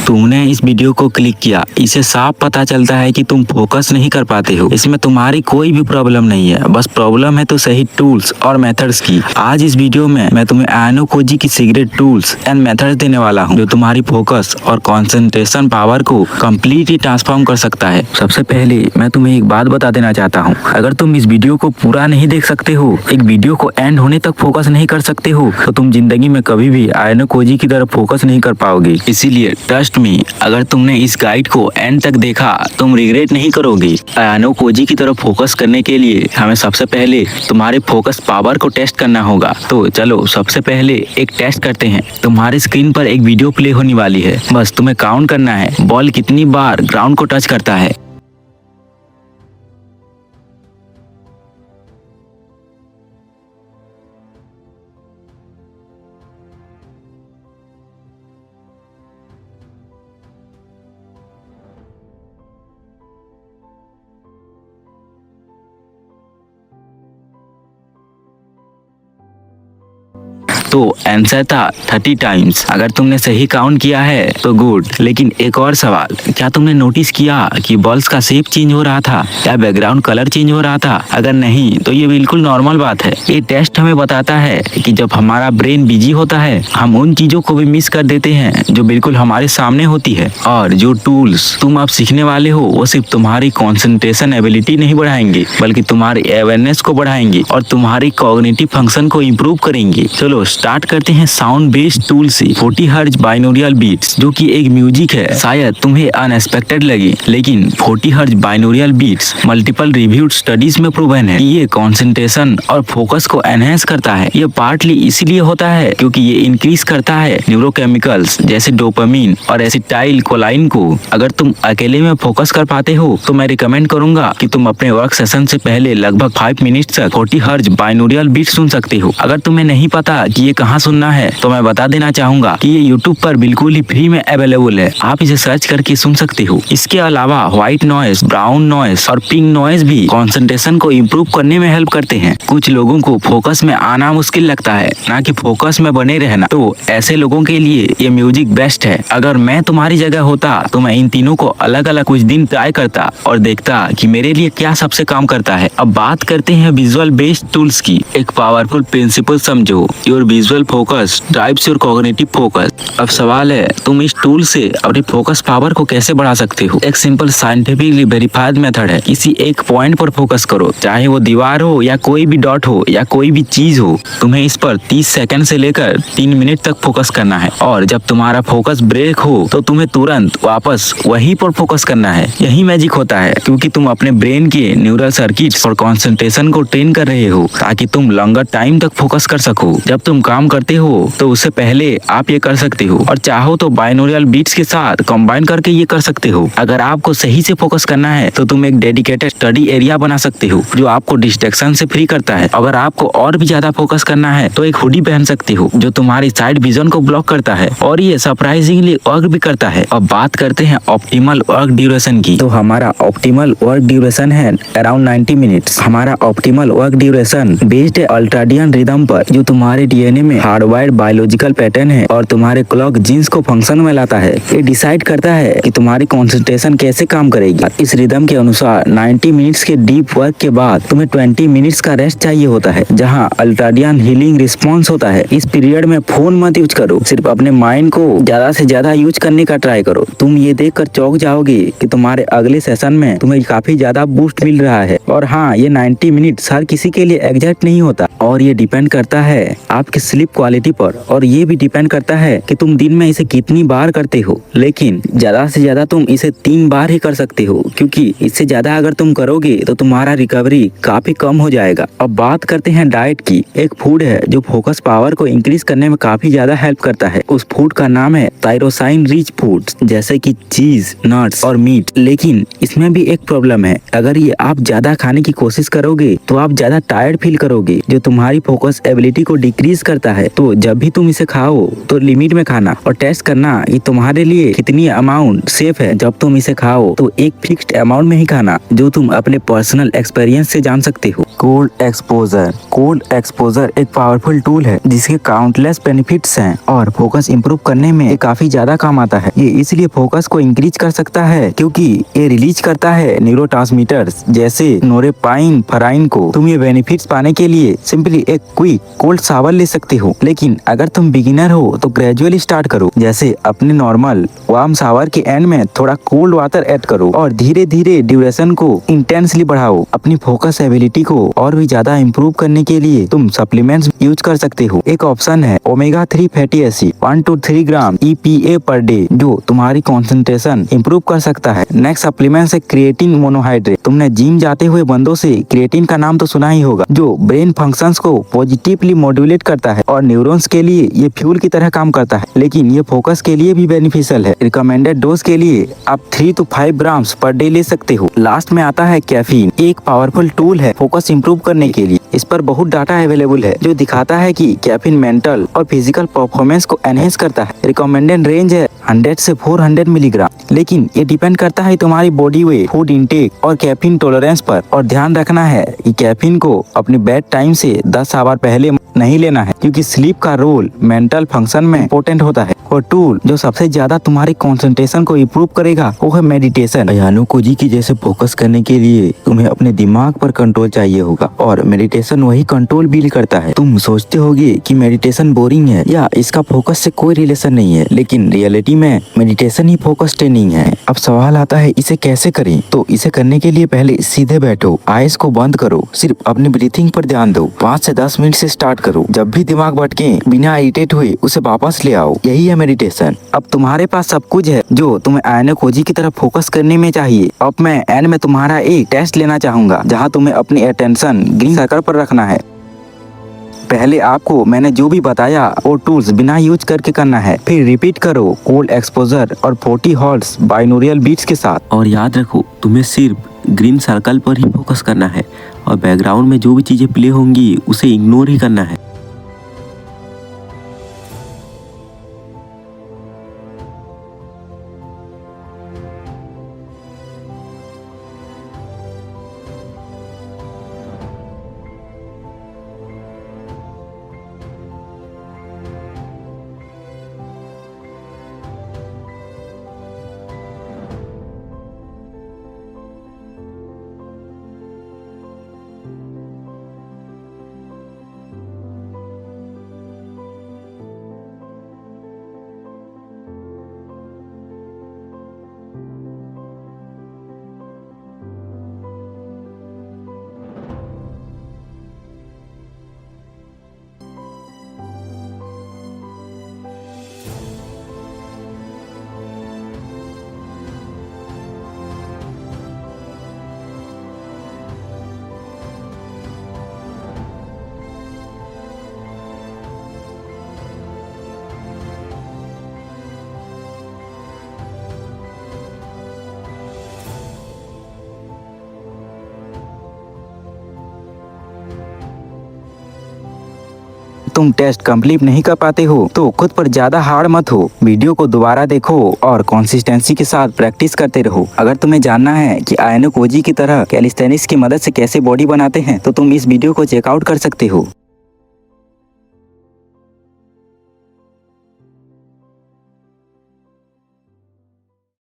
तुमने इस वीडियो को क्लिक किया, इसे साफ पता चलता है कि तुम फोकस नहीं कर पाते हो। इसमें तुम्हारी कोई भी प्रॉब्लम नहीं है, बस प्रॉब्लम है तो सही टूल्स और मेथड्स की। आज इस वीडियो में मैं तुम्हें आयनो कोजी की सीक्रेट टूल्स एंड मेथड्स देने वाला हूँ जो तुम्हारी फोकस और कंसंट्रेशन पावर को कंप्लीटली ट्रांसफॉर्म कर सकता है। सबसे पहले मैं तुम्हें एक बात बता देना चाहता हूँ, अगर तुम इस वीडियो को पूरा नहीं देख सकते हो, एक वीडियो को एंड होने तक फोकस नहीं कर सकते हो, तो तुम जिंदगी में कभी भी आयनो कोजी की तरफ फोकस नहीं कर पाओगे। इसीलिए ट्रस्ट मी, अगर तुमने इस गाइड को एंड तक देखा तुम रिग्रेट नहीं करोगे। आयनो कोजी की तरफ फोकस करने के लिए हमें सबसे पहले तुम्हारे फोकस पावर को टेस्ट करना होगा। तो चलो सबसे पहले एक टेस्ट करते हैं। तुम्हारे स्क्रीन पर एक वीडियो प्ले होने वाली है, बस तुम्हें काउंट करना है बॉल कितनी बार ग्राउंड को टच करता है। तो आंसर था 30 टाइम्स। अगर तुमने सही काउंट किया है तो गुड। लेकिन एक और सवाल, क्या तुमने नोटिस किया कि बॉल्स का शेप चेंज हो रहा था या बैकग्राउंड कलर चेंज हो रहा था? अगर नहीं तो ये बिल्कुल नॉर्मल बात है। ये टेस्ट हमें बताता है कि जब हमारा ब्रेन बिजी होता है हम उन चीजों को भी मिस कर देते हैं जो बिल्कुल हमारे सामने होती है। और जो टूल्स तुम अब सीखने वाले हो वो सिर्फ तुम्हारी कॉन्सेंट्रेशन एबिलिटी नहीं बढ़ाएंगे, बल्कि तुम्हारी अवेयरनेस को बढ़ाएंगे और तुम्हारी कॉग्निटिव फंक्शन को इम्प्रूव करेंगे। चलो स्टार्ट करते हैं साउंड बेस्ड टूल से। 40 हर्ट्ज बाइनोरियल बीट्स जो कि एक म्यूजिक है, शायद तुम्हें अनएक्सपेक्टेड लगे, लेकिन 40 hertz binaural beats multiple reviewed studies में प्रूवन है कि ये कंसंट्रेशन और फोकस को एनहेंस करता है। ये पार्टली इसीलिए होता है क्योंकि ये इंक्रीज करता है न्यूरोकेमिकल्स जैसे डोपामिन और एसिटाइल कोलाइन को। अगर तुम अकेले में फोकस कर पाते हो तो मैं रिकमेंड करूंगा कि तुम अपने वर्क सेशन से पहले लगभग 5 मिनट तक 40 हर्ट्ज बाइनोरियल बीट सुन सकते हो। अगर तुम्हें नहीं पता कि ये कहाँ सुनना है तो मैं बता देना चाहूंगा कि ये YouTube पर बिल्कुल ही फ्री में अवेलेबल है, आप इसे सर्च करके सुन सकते हो। इसके अलावा व्हाइट नॉइस, ब्राउन नॉइस और पिंक नॉइस भी कंसंट्रेशन को इम्प्रूव करने में हेल्प करते हैं। कुछ लोगों को फोकस में आना मुश्किल लगता है, ना कि फोकस में बने रहना, तो ऐसे लोगों के लिए ये म्यूजिक बेस्ट है। अगर मैं तुम्हारी जगह होता तो मैं इन तीनों को अलग अलग कुछ दिन ट्राई करता और देखता कि मेरे लिए क्या सबसे काम करता है। अब बात करते हैं विजुअल बेस्ड टूल्स की। एक पावरफुल प्रिंसिपल समझो, your visual focus drives your cognitive focus. अब सवाल है तुम इस टूल से अपनी फोकस पावर को कैसे बढ़ा सकते हो। एक सिंपल साइंटिफिकली वेरीफाइड मेथड है। किसी एक पॉइंट पर फोकस करो, चाहे वो दीवार हो या कोई भी डॉट हो या कोई भी चीज हो। तुम्हें इस पर 30 सेकंड से लेकर 3 मिनट तक फोकस करना है और जब तुम्हारा फोकस ब्रेक हो तो तुम्हें तुरंत वापस वहीं पर फोकस करना है। यही मैजिक होता है क्योंकि तुम अपने ब्रेन के न्यूरल सर्किट्स और कंसंट्रेशन को ट्रेन कर रहे हो ताकि तुम लंगर टाइम तक फोकस कर सको। जब तुम काम करते हो तो उससे पहले आप ये कर सकते हो और चाहो तो बाइनोरियल बीट्स के साथ कंबाइन करके ये कर सकते हो। अगर आपको सही से फोकस करना है तो तुम एक डेडिकेटेड स्टडी एरिया बना सकते हो जो आपको डिस्ट्रैक्शन से फ्री करता है। अगर आपको और भी ज्यादा फोकस करना है तो एक हुडी पहन सकते हो जो तुम्हारी साइड विजन को ब्लॉक करता है और ये सरप्राइजिंगली वर्क भी करता है। अब बात करते हैं ऑप्टिमल वर्क ड्यूरेशन की। तो हमारा ऑप्टिमल वर्क ड्यूरेशन है अराउंड 90 मिनट्स। हमारा ऑप्टिमल वर्क ड्यूरेशन बेस्ड है अल्ट्राडियन रिदम पर जो तुम्हारे डीएनए में हार्डवायर्ड बायोलॉजिकल पैटर्न है और तुम्हारे क्लॉक जीन्स को फंक्शन में लाता है। ये डिसाइड करता है कि तुम्हारी कंसंट्रेशन कैसे काम करेगी। इस रिदम के अनुसार 90 मिनट्स के डीप वर्क के बाद तुम्हें 20 मिनट्स का रेस्ट चाहिए होता है जहां अल्ट्राडियन हीलिंग रिस्पॉन्स होता है। इस पीरियड में फोन मत यूज करो, सिर्फ अपने माइंड को ज्यादा से ज्यादा यूज करने का ट्राई करो। तुम ये देखकर चौंक जाओगे कि तुम्हारे अगले सेशन में तुम्हें काफी ज्यादा बूस्ट मिल रहा है। और हाँ, ये 90 मिनट्स हर किसी के लिए एग्जैक्ट नहीं होता और ये डिपेंड करता है आपकी स्लीप क्वालिटी पर और ये भी डिपेंड करता है कि तुम दिन में इसे कितनी बार करते हो। लेकिन ज्यादा से ज्यादा तुम इसे 3 बार ही कर सकते हो क्योंकि इससे ज्यादा अगर तुम करोगे तो तुम्हारा रिकवरी काफी कम हो जाएगा। अब बात करते हैं डाइट की। एक फूड है जो फोकस पावर को इंक्रीज करने में काफी ज्यादा हेल्प करता है। उस फूड का नाम है थायरोसाइन रिच फूड्स जैसे कि चीज, नट्स और मीट। लेकिन इसमें भी एक प्रॉब्लम है, अगर ये आप ज्यादा खाने की कोशिश करोगे तो आप ज्यादा टायर्ड फील करोगे जो तुम्हारी फोकस एबिलिटी को डिक्रीज करता है। तो जब भी तुम इसे खाओ तो लिमिट में खाना और टेस्ट करना कि तुम्हारे लिए कितनी अमाउंट सेफ है। जब तुम इसे खाओ तो एक फिक्स्ड अमाउंट में ही खाना जो तुम अपने पर्सनल एक्सपीरियंस से जान सकते हो। कोल्ड एक्सपोजर एक पावरफुल टूल है जिसके काउंटलेस बेनिफिट्स हैं और फोकस इंप्रूव करने में ये काफी ज्यादा काम आता है। ये इसलिए फोकस को इंक्रीज कर सकता है क्योंकि ये रिलीज करता है न्यूरोट्रांसमीटर्स जैसे नोरेपाइन फराइन को। तुम ये बेनिफिट्स पाने के लिए सिंपली एक क्विक कोल्ड शावर ले सकते हो, लेकिन अगर तुम बिगिनर हो तो ग्रेजुअली स्टार्ट करो। जैसे अपने नॉर्मल वार्म शावर के एंड में थोड़ा कोल्ड वाटर ऐड करो और धीरे धीरे ड्यूरेशन को इंटेंसली बढ़ाओ। अपनी फोकस एबिलिटी को और भी ज्यादा इम्प्रूव करने के लिए तुम सप्लीमेंट्स यूज कर सकते हो। एक ऑप्शन है omega 3 fatty acid 1 to 3 gram EPA per day जो तुम्हारी कंसंट्रेशन इम्प्रूव कर सकता है। नेक्स्ट सप्लीमेंट है क्रिएटिन मोनोहाइड्रेट। तुमने जिम जाते हुए बंदों से क्रिएटिन का नाम तो सुना ही होगा, जो ब्रेन फंक्शंस को पॉजिटिवली मॉड्यूलेट करता है और न्यूरॉन्स के लिए ये फ्यूल की तरह काम करता है, लेकिन ये फोकस के लिए भी बेनिफिशियल है। रिकमेंडेड डोज के लिए आप 3 to 5 ग्राम्स पर डे ले सकते हो। लास्ट में आता है कैफीन। एक पावरफुल टूल है फोकस इंप्रूव करने के लिए। इस पर बहुत डाटा अवेलेबल है जो दिखाता है कि कैफीन मेंटल और फिजिकल परफॉर्मेंस को एनहेंस करता है। रिकमेंडेड रेंज है 100 से 400 मिलीग्राम, लेकिन ये डिपेंड करता है तुम्हारी बॉडी वेट, फूड इंटेक और कैफीन टॉलरेंस पर। और ध्यान रखना है कि कैफीन को अपनी बेड टाइम से 10 आवर पहले नहीं लेना है क्योंकि स्लीप का रोल मेंटल फंक्शन में इम्पोर्टेंट होता है। और टूल जो सबसे ज्यादा तुम्हारी कंसंट्रेशन को इम्प्रूव करेगा वो है मेडिटेशन। यानो कोजी की जैसे फोकस करने के लिए तुम्हें अपने दिमाग पर कंट्रोल चाहिए होगा और मेडिटेशन वही कंट्रोल बिल्ड करता है। तुम सोचते होगे कि मेडिटेशन बोरिंग है या इसका फोकस से कोई रिलेशन नहीं है, लेकिन रियलिटी में मेडिटेशन ही फोकस ट्रेनिंग है। अब सवाल आता है इसे कैसे करें। तो इसे करने के लिए पहले सीधे बैठो, आईज को बंद करो, सिर्फ अपनी ब्रीथिंग पर ध्यान दो। 5 से 10 मिनट से स्टार्ट करो। जब भी दिमाग भटके बिना इरिटेट हुए उसे वापस ले आओ। यही है मेडिटेशन। अब तुम्हारे पास सब कुछ है जो तुम्हें आयनो खोजी की तरफ फोकस करने में चाहिए। अब मैं एंड में तुम्हारा एक टेस्ट लेना चाहूंगा जहां तुम्हें अपनी अटेंशन ग्रीन सर्कल पर रखना है। पहले आपको मैंने जो भी बताया वो टूल्स बिना यूज करके करना है, फिर रिपीट करो कोल्ड एक्सपोजर और 40 हर्ट्ज बाइनोरियल बीट्स के साथ। और याद रखो तुम्हें सिर्फ ग्रीन सर्कल पर ही फोकस करना है और बैकग्राउंड में जो भी चीजें प्ले होंगी उसे इग्नोर ही करना है। तुम टेस्ट कंप्लीट नहीं कर पाते हो तो खुद पर ज्यादा हार्ड मत हो। वीडियो को दोबारा देखो और कंसिस्टेंसी के साथ प्रैक्टिस करते रहो। अगर तुम्हें जानना है कि आयनो कोजी की तरह कैलिस्थेनिक्स की मदद से कैसे बॉडी बनाते हैं तो तुम इस वीडियो को चेकआउट कर सकते हो।